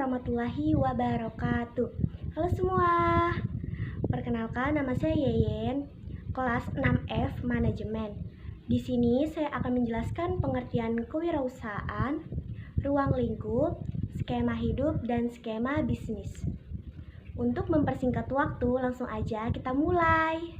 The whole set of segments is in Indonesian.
warahmatullahi wabarakatuh. Halo semua, perkenalkan nama saya Yeyen, kelas 6F Manajemen. Di sini saya akan menjelaskan pengertian kewirausahaan, ruang lingkup, skema hidup, dan skema bisnis. Untuk mempersingkat waktu, langsung aja kita mulai.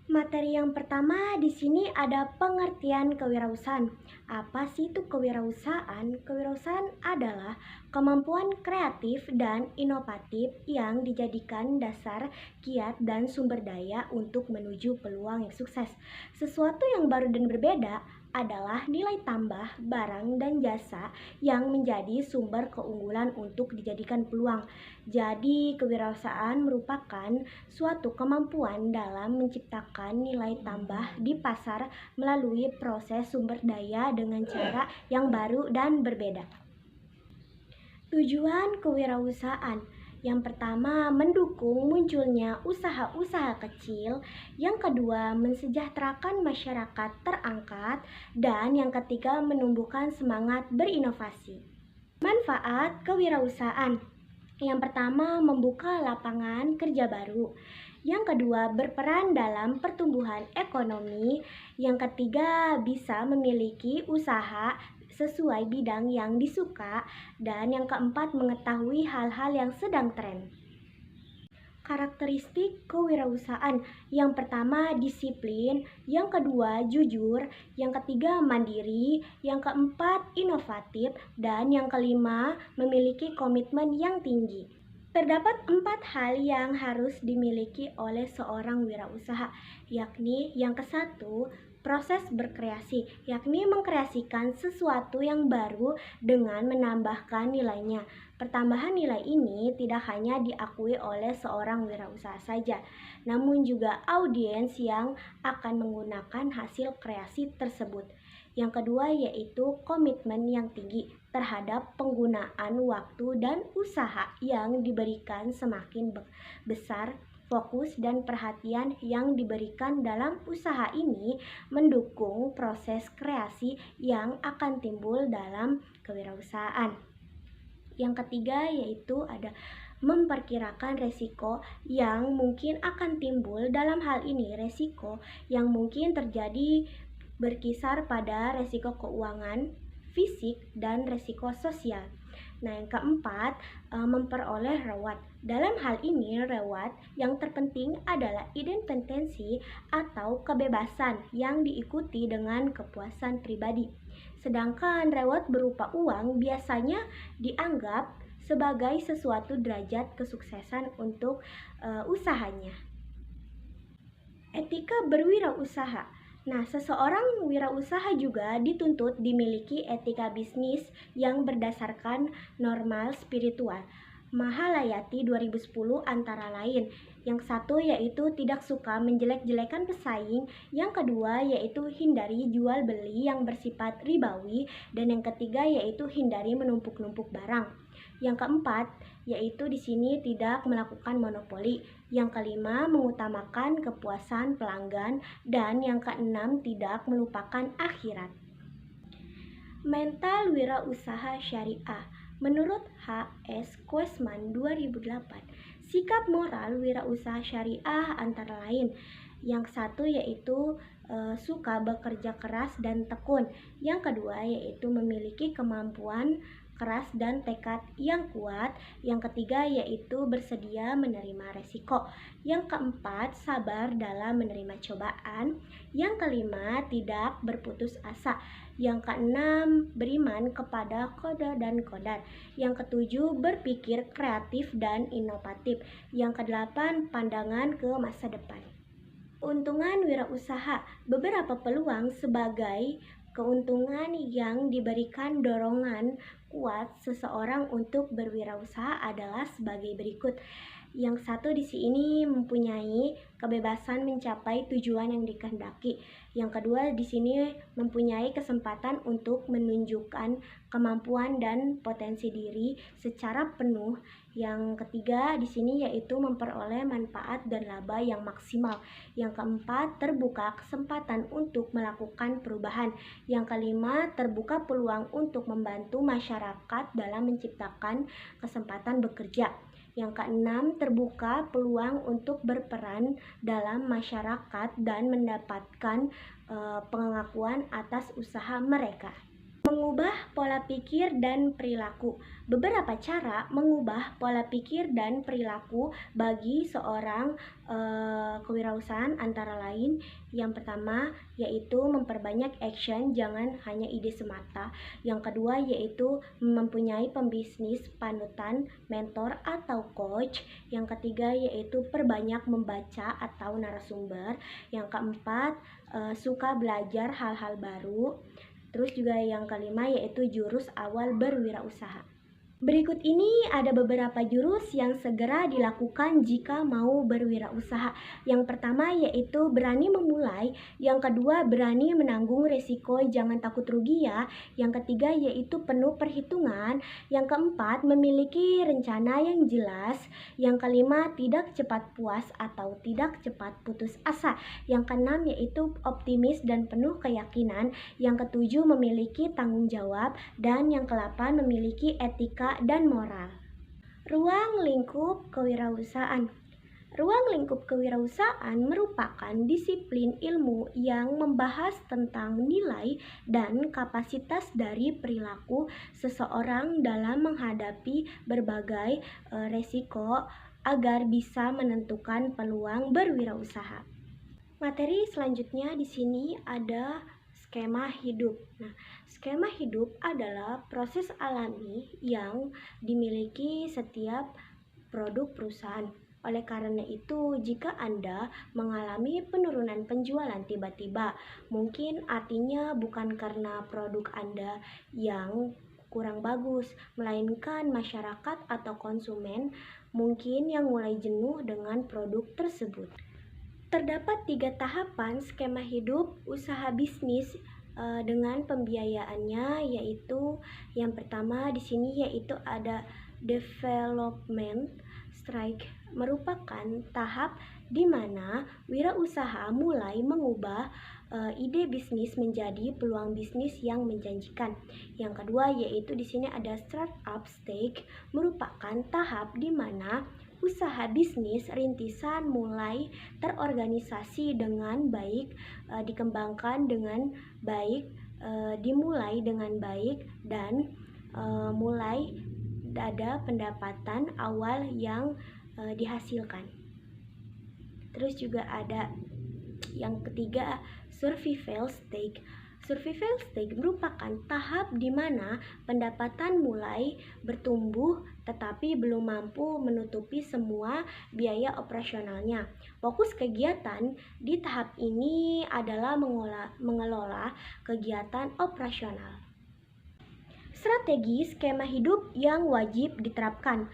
Materi yang pertama di sini ada pengertian kewirausahaan. Apa sih itu kewirausahaan? Kewirausahaan adalah kemampuan kreatif dan inovatif yang dijadikan dasar kiat dan sumber daya untuk menuju peluang yang sukses. Sesuatu yang baru dan berbeda adalah nilai tambah barang dan jasa yang menjadi sumber keunggulan untuk dijadikan peluang. Jadi, kewirausahaan merupakan suatu kemampuan dalam menciptakan nilai tambah di pasar melalui proses sumber daya dengan cara yang baru dan berbeda. Tujuan kewirausahaan yang pertama, mendukung munculnya usaha-usaha kecil. Yang kedua, mensejahterakan masyarakat terangkat. Dan yang ketiga, menumbuhkan semangat berinovasi. Manfaat kewirausahaan. Yang pertama, membuka lapangan kerja baru. Yang kedua, berperan dalam pertumbuhan ekonomi. Yang ketiga, bisa memiliki usaha sesuai bidang yang disuka. Dan yang keempat, mengetahui hal-hal yang sedang tren. Karakteristik kewirausahaan. Yang pertama, disiplin. Yang kedua, jujur. Yang ketiga, mandiri. Yang keempat, inovatif. Dan yang kelima, memiliki komitmen yang tinggi. Terdapat 4 hal yang harus dimiliki oleh seorang wirausaha, yakni yang ke-1, proses berkreasi, yakni mengkreasikan sesuatu yang baru dengan menambahkan nilainya. Pertambahan nilai ini tidak hanya diakui oleh seorang wirausaha saja, namun juga audiens yang akan menggunakan hasil kreasi tersebut. Yang kedua yaitu komitmen yang tinggi terhadap penggunaan waktu dan usaha yang diberikan semakin besar. Fokus dan perhatian yang diberikan dalam usaha ini mendukung proses kreasi yang akan timbul dalam kewirausahaan. Yang ketiga yaitu ada memperkirakan resiko yang mungkin akan timbul. Dalam hal ini resiko yang mungkin terjadi berkisar pada resiko keuangan, fisik, dan resiko sosial. Nah, yang keempat, memperoleh reward. Dalam hal ini, reward yang terpenting adalah independensi atau kebebasan yang diikuti dengan kepuasan pribadi. Sedangkan reward berupa uang biasanya dianggap sebagai sesuatu derajat kesuksesan untuk usahanya. Etika berwirausaha. Nah, seseorang wirausaha juga dituntut dimiliki etika bisnis yang berdasarkan norma spiritual. Mahalayati 2010 antara lain. Yang satu yaitu tidak suka menjelek-jelekan pesaing. Yang kedua yaitu hindari jual beli yang bersifat ribawi. Dan yang ketiga yaitu hindari menumpuk-numpuk barang. Yang keempat yaitu di sini tidak melakukan monopoli. Yang kelima, mengutamakan kepuasan pelanggan. Dan yang keenam, tidak melupakan akhirat. Mental wirausaha syariah. Menurut H.S. Questman 2008, sikap moral wirausaha syariah antara lain. Yang satu yaitu suka bekerja keras dan tekun. Yang kedua yaitu memiliki kemampuan keras dan tekad yang kuat. Yang ketiga yaitu bersedia menerima resiko. Yang keempat, sabar dalam menerima cobaan. Yang kelima, tidak berputus asa. Yang keenam, beriman kepada qada dan qadar. Yang ketujuh, berpikir kreatif dan inovatif. Yang kedelapan, pandangan ke masa depan. Keuntungan wirausaha. Beberapa peluang sebagai keuntungan yang diberikan dorongan kuat seseorang untuk berwirausaha adalah sebagai berikut. Yang satu di sini mempunyai kebebasan mencapai tujuan yang dikehendaki. Yang kedua di sini mempunyai kesempatan untuk menunjukkan kemampuan dan potensi diri secara penuh. Yang ketiga di sini yaitu memperoleh manfaat dan laba yang maksimal. Yang keempat, terbuka kesempatan untuk melakukan perubahan. Yang kelima, terbuka peluang untuk membantu masyarakat dalam menciptakan kesempatan bekerja. Yang keenam, terbuka peluang untuk berperan dalam masyarakat dan mendapatkan pengakuan atas usaha mereka. Mengubah pola pikir dan perilaku. Beberapa cara mengubah pola pikir dan perilaku bagi seorang kewirausahaan antara lain. Yang pertama yaitu memperbanyak action, jangan hanya ide semata. Yang kedua yaitu mempunyai pembisnis panutan, mentor atau coach. Yang ketiga yaitu perbanyak membaca atau narasumber. Yang keempat suka belajar hal-hal baru. Terus juga yang kelima yaitu jurus awal berwirausaha. Berikut ini ada beberapa jurus yang segera dilakukan jika mau berwirausaha. Yang pertama yaitu berani memulai, yang kedua berani menanggung resiko, jangan takut rugi ya. Yang ketiga yaitu penuh perhitungan, yang keempat memiliki rencana yang jelas, yang kelima tidak cepat puas atau tidak cepat putus asa, yang keenam yaitu optimis dan penuh keyakinan, yang ketujuh memiliki tanggung jawab, dan yang kedelapan memiliki etika dan moral. Ruang lingkup kewirausahaan. Ruang lingkup kewirausahaan merupakan disiplin ilmu yang membahas tentang nilai dan kapasitas dari perilaku seseorang dalam menghadapi berbagai resiko agar bisa menentukan peluang berwirausaha. Materi selanjutnya di sini ada skema hidup. Nah, skema hidup adalah proses alami yang dimiliki setiap produk perusahaan. Oleh karena itu, jika Anda mengalami penurunan penjualan tiba-tiba, mungkin artinya bukan karena produk Anda yang kurang bagus, melainkan masyarakat atau konsumen mungkin yang mulai jenuh dengan produk tersebut. Terdapat 3 tahapan skema hidup usaha bisnis dengan pembiayaannya, yaitu yang pertama di sini yaitu ada development stage, merupakan tahap di mana wirausaha mulai mengubah ide bisnis menjadi peluang bisnis yang menjanjikan. Yang kedua yaitu di sini ada startup stage, merupakan tahap di mana usaha bisnis rintisan mulai terorganisasi dengan baik, dikembangkan dengan baik, dimulai dengan baik, dan mulai ada pendapatan awal yang dihasilkan. Terus juga ada yang ketiga, survival stage. Survival stage merupakan tahap di mana pendapatan mulai bertumbuh tetapi belum mampu menutupi semua biaya operasionalnya. Fokus kegiatan di tahap ini adalah mengelola kegiatan operasional. Strategi skema hidup yang wajib diterapkan.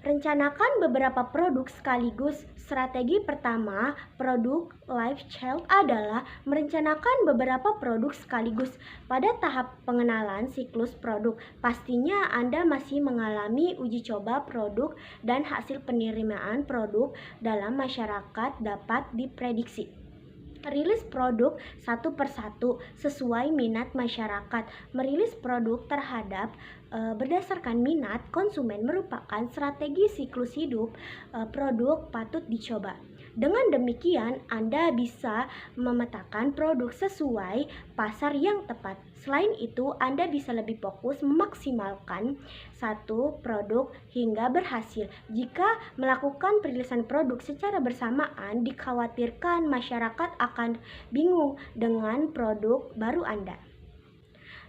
Rencanakan beberapa produk sekaligus. Strategi pertama, produk life cycle adalah merencanakan beberapa produk sekaligus. Pada tahap pengenalan siklus produk, pastinya Anda masih mengalami uji coba produk dan hasil penerimaan produk dalam masyarakat dapat diprediksi. Rilis produk satu persatu sesuai minat masyarakat. Merilis produk terhadap berdasarkan minat konsumen merupakan strategi siklus hidup produk patut dicoba. Dengan demikian, Anda bisa memetakan produk sesuai pasar yang tepat. Selain itu, Anda bisa lebih fokus memaksimalkan satu produk hingga berhasil. Jika melakukan perilisan produk secara bersamaan, dikhawatirkan masyarakat akan bingung dengan produk baru Anda.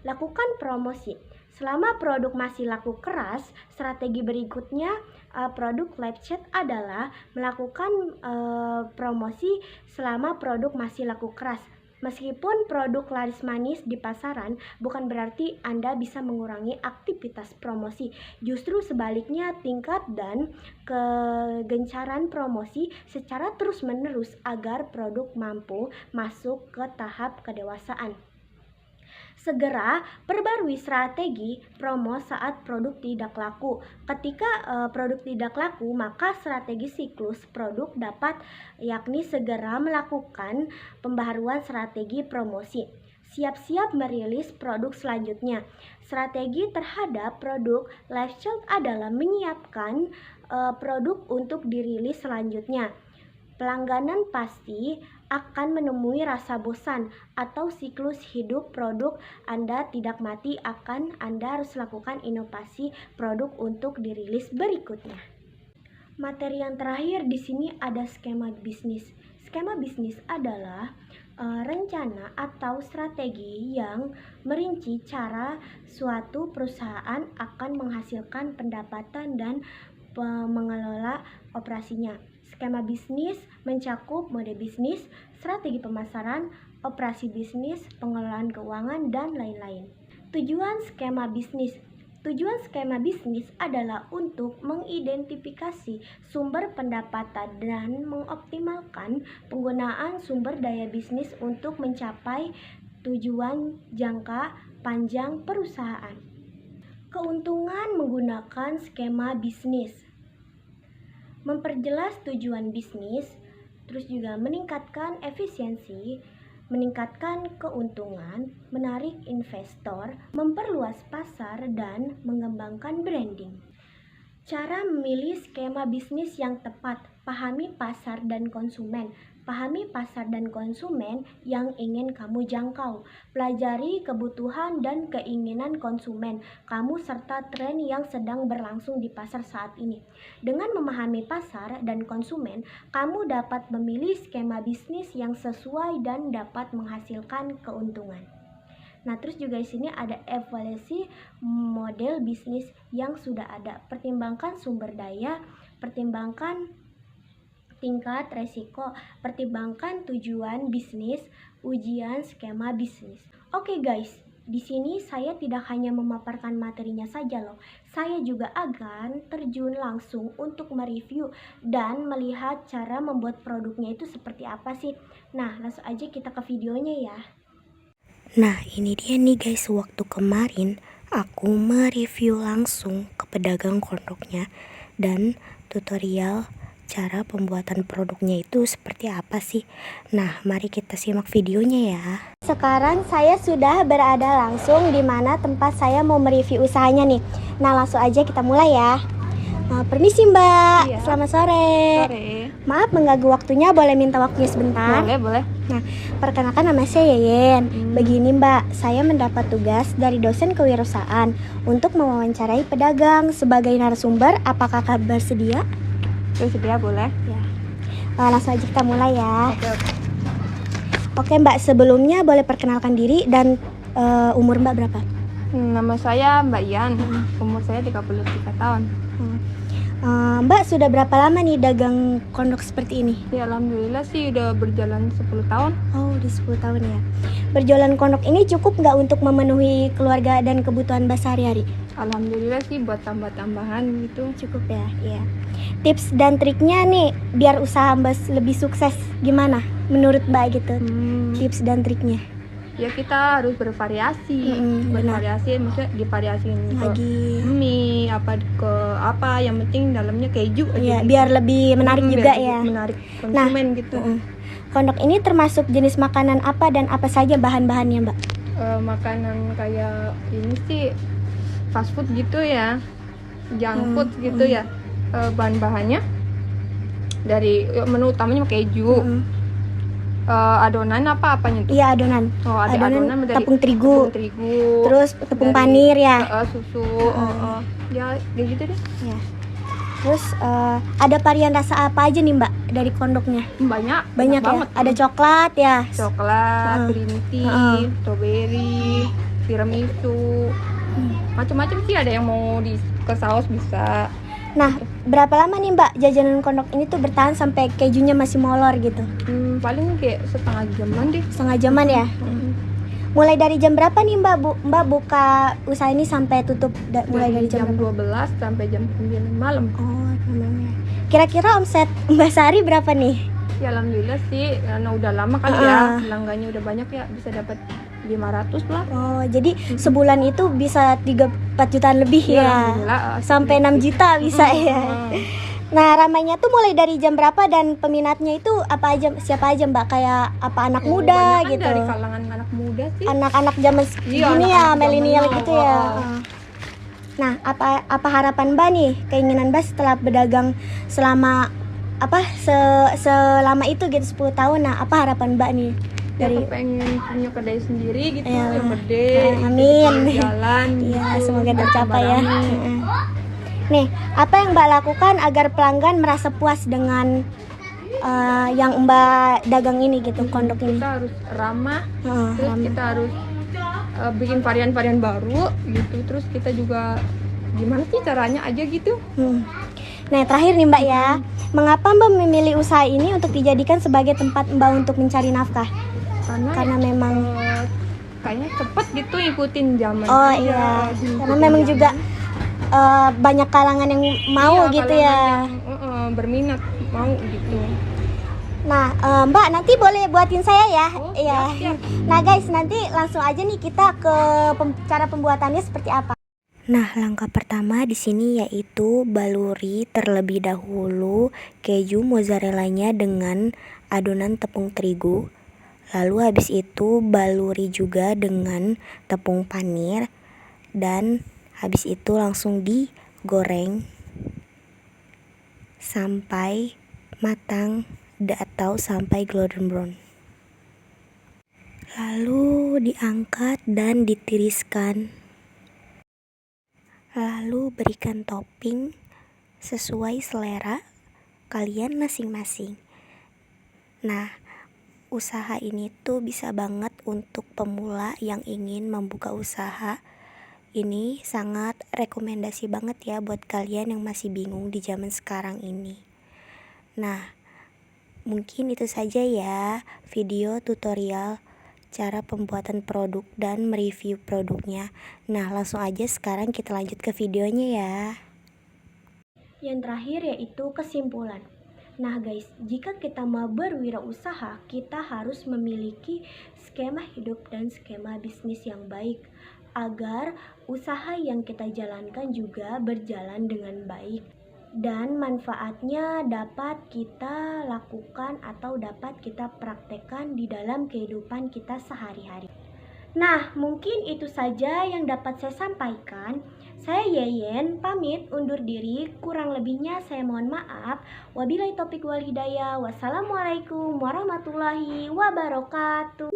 Lakukan promosi. Selama produk masih laku keras, strategi berikutnya produk live chat adalah melakukan promosi selama produk masih laku keras. Meskipun produk laris manis di pasaran, bukan berarti Anda bisa mengurangi aktivitas promosi. Justru sebaliknya, tingkat dan kegencaran promosi secara terus-menerus agar produk mampu masuk ke tahap kedewasaan. Segera perbarui strategi promo saat produk tidak laku. Ketika produk tidak laku, maka strategi siklus produk dapat, yakni segera melakukan pembaharuan strategi promosi. Siap-siap merilis produk selanjutnya. Strategi terhadap produk life shelf adalah menyiapkan produk untuk dirilis selanjutnya. Pelangganan pasti akan menemui rasa bosan atau siklus hidup produk Anda tidak mati, Anda harus lakukan inovasi produk untuk dirilis berikutnya. Materi yang terakhir di sini ada skema bisnis. Skema bisnis adalah rencana atau strategi yang merinci cara suatu perusahaan akan menghasilkan pendapatan dan mengelola operasinya. Skema bisnis mencakup mode bisnis, strategi pemasaran, operasi bisnis, pengelolaan keuangan, dan lain-lain. Tujuan skema bisnis adalah untuk mengidentifikasi sumber pendapatan dan mengoptimalkan penggunaan sumber daya bisnis untuk mencapai tujuan jangka panjang perusahaan. Keuntungan menggunakan skema bisnis: memperjelas tujuan bisnis, terus juga meningkatkan efisiensi, meningkatkan keuntungan, menarik investor, memperluas pasar, dan mengembangkan branding. Cara memilih skema bisnis yang tepat: pahami pasar dan konsumen. Pahami pasar dan konsumen yang ingin kamu jangkau. Pelajari kebutuhan dan keinginan konsumen kamu serta tren yang sedang berlangsung di pasar saat ini. Dengan memahami pasar dan konsumen, kamu dapat memilih skema bisnis yang sesuai dan dapat menghasilkan keuntungan. Nah, terus juga di sini ada evaluasi model bisnis yang sudah ada. Pertimbangkan sumber daya, pertimbangkan tingkat resiko, pertimbangkan tujuan bisnis, ujian skema bisnis. Oke guys, di sini saya tidak hanya memaparkan materinya saja loh. Saya juga akan terjun langsung untuk mereview dan melihat cara membuat produknya itu seperti apa sih. Nah, langsung aja kita ke videonya ya. Nah, ini dia nih guys, waktu kemarin aku mereview langsung ke pedagang kondoknya dan tutorial cara pembuatan produknya itu seperti apa sih. Nah, mari kita simak videonya ya. Sekarang saya sudah berada langsung di mana tempat saya mau mereview usahanya nih. Nah, langsung aja kita mulai ya. Permisi Mbak, Iya. Selamat sore. Sore. Maaf mengganggu waktunya, boleh minta waktunya sebentar? Boleh. Nah, perkenalkan nama saya Yeyen. Begini Mbak, saya mendapat tugas dari dosen kewirausahaan untuk mewawancarai pedagang sebagai narasumber. Apakah bersedia? Bersedia boleh. Ya. Langsung aja kita mulai ya. Oke. Oke Mbak, sebelumnya boleh perkenalkan diri dan umur Mbak berapa? Nama saya Mbak Ian. Umur saya 33 tahun. Mbak sudah berapa lama nih dagang kondok seperti ini? Ya, alhamdulillah sih udah berjalan 10 tahun. Oh, udah 10 tahun ya. Berjualan kondok ini cukup nggak untuk memenuhi keluarga dan kebutuhan Mbak sehari-hari? Alhamdulillah sih buat tambah-tambahan gitu. Cukup ya, iya. Tips dan triknya nih biar usaha Mbak lebih sukses gimana menurut Mbak gitu? Tips dan triknya? Ya kita harus bervariasi. Benar. Bervariasi maksudnya divariasiin ke Lagi. mie apa yang penting dalamnya keju aja. Iya, gitu. biar lebih menarik juga biar ya. Menarik konsumen gitu. Kondok ini termasuk jenis makanan apa dan apa saja bahan-bahannya Mbak? Makanan kayak ini sih fast food gitu ya, junk food gitu ya. Bahan-bahannya dari menu utamanya keju. Adonan apanya tuh? Iya, adonan. Oh, ada adonan dari tepung terigu. Terus tepung panir ya. Susu. Ya, kayak gitu deh. Ya. Terus ada varian rasa apa aja nih Mbak dari kondoknya? Banyak ya. banget. Ada coklat ya. Coklat, green tea, strawberry, tiramisu. Macam-macam sih, ada yang mau ke saus bisa. Nah, berapa lama nih Mbak jajanan kondok ini tuh bertahan sampai kejunya masih molor gitu? Paling kayak setengah jaman deh. Setengah jaman ya? Mulai dari jam berapa nih Mbak buka usaha ini sampai tutup? Mulai dari jam berapa? 12 sampai jam 9 malam. Oh, namanya. Kira-kira omset Mbak sehari berapa nih? Ya alhamdulillah sih, karena udah lama kali ya, pelanggannya udah banyak ya, bisa dapat 500 lah. Oh, jadi sebulan itu bisa 3-4 jutaan lebih ya? Alhamdulillah, Sampai 6 juta bisa ya? Nah, ramainya tuh mulai dari jam berapa dan peminatnya itu apa aja, siapa aja Mbak? Kayak apa anak muda Kebanyakan gitu? dari kalangan anak muda sih. Anak-anak zaman Iya, gini ya, anak-anak milenial zaman gitu now. ya. Nah, apa harapan Mbak nih, keinginan Mbak setelah berdagang selama selama itu gitu 10 tahun. Nah, apa harapan Mbak nih dari Aku pengen punya kedai sendiri gitu, Ya. yang gede, Amin. gitu, jalan. Iya, gitu, semoga nggak tercapai ya. sembarangan. Nih, apa yang Mbak lakukan agar pelanggan merasa puas dengan yang Mbak dagang ini gitu, kondok ini? Kita harus ramah, terus Ramah. kita harus bikin varian-varian baru gitu, terus kita juga gimana sih caranya aja gitu. Nah, terakhir nih Mbak ya, mengapa Mbak memilih usaha ini untuk dijadikan sebagai tempat Mbak untuk mencari nafkah? Karena memang kayaknya cepet gitu ikutin zaman Oh aja, iya, ikutin karena memang zaman. juga banyak kalangan yang mau Iya, gitu kalangan ya. yang, berminat mau gitu. Nah, Mbak nanti boleh buatin saya ya. Oh, Iya. siap. Nah guys, nanti langsung aja nih kita ke cara pembuatannya seperti apa. Nah, langkah pertama di sini yaitu baluri terlebih dahulu keju mozzarellanya dengan adonan tepung terigu. Lalu habis itu baluri juga dengan tepung panir, dan habis itu langsung digoreng sampai matang atau sampai golden brown. Lalu diangkat dan ditiriskan. Lalu berikan topping sesuai selera kalian masing-masing. Nah, usaha ini tuh bisa banget untuk pemula yang ingin membuka usaha. Ini sangat rekomendasi banget ya buat kalian yang masih bingung di zaman sekarang ini. Nah, mungkin itu saja ya video tutorial cara pembuatan produk dan mereview produknya. Nah, langsung aja sekarang kita lanjut ke videonya ya. Yang terakhir yaitu kesimpulan. Nah guys, jika kita mau berwirausaha, kita harus memiliki skema hidup dan skema bisnis yang baik agar usaha yang kita jalankan juga berjalan dengan baik dan manfaatnya dapat kita lakukan atau dapat kita praktekkan di dalam kehidupan kita sehari-hari. Nah, mungkin itu saja yang dapat saya sampaikan. Saya Yeyen, pamit undur diri. Kurang lebihnya saya mohon maaf. Wabillahi taufiq wal hidayah. Wassalamualaikum warahmatullahi wabarakatuh.